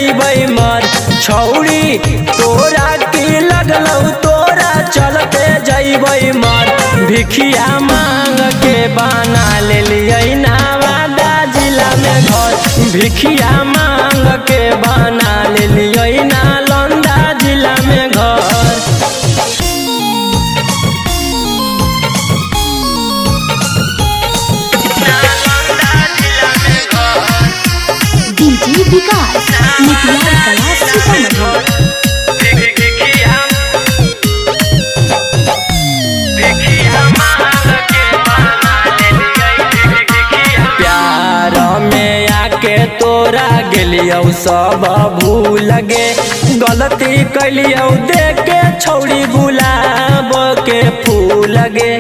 जइबै मर। छौरी तोरा की लगलौ तोरा चलते जइबै मर। भिखिया मांग के बना लेलियै नवादा जिला में घर। भिखिया मांग के बना लेलियै नालंदा जिला में घर। डीजे विकास नितिया कला सीतामढ़ी। प्यार में आके तोरा गेलियौ सब भूल गे। गलती कैलियौ देख के छौरी गुलाब के फूल गे।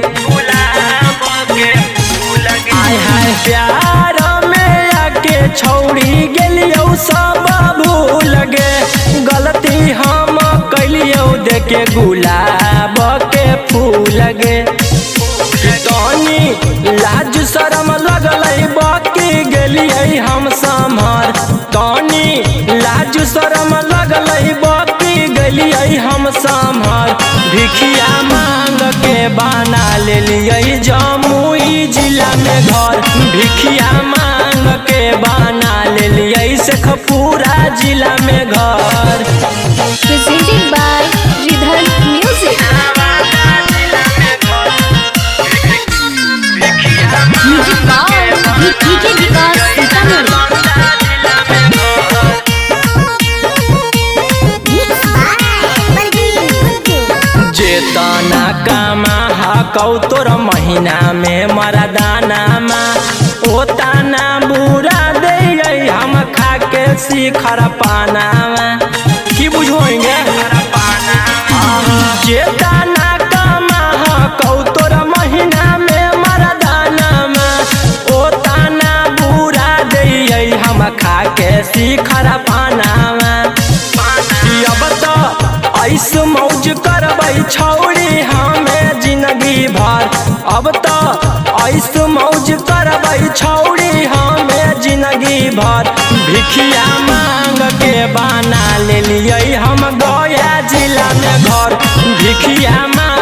हाय हाय प्यार में आके छौरी गेलियौ सब भूल गे। गलती हम कैलियौ देख के गुलाब के फूल गे। तनी लाज शरम लगलै बाकी गेलियै हम सम्हर। तनी लाज शरम लगलै बाकी गेलियै हम सम्हर। भिखिया मांग के बना लेलियै जमुई जिला में घर। भिखिया मांग के बना लेलियै शेखपुरा जिला में घर। Presented by Ridhan music. Music by DJ Vikas Sitamarhi. जेतना कामा हकौ तोर महीना में मरदाना ओ ताना बुरा दे हम खा के शिखर पाना। की बुझोगे जेतना कामा हकौ तोर महीना में मरदाना ओ ताना बुरा दे हम खा के शिखर पाना। अब तो ऐस मौज करबै छौरी हमें जिंदगी भर। अब तो ऐस मौज करबै छौरी हमें जिंदगी भर। भिखिया मांग के बना लेलियै हम गया जिला में घर। भिखिया मांग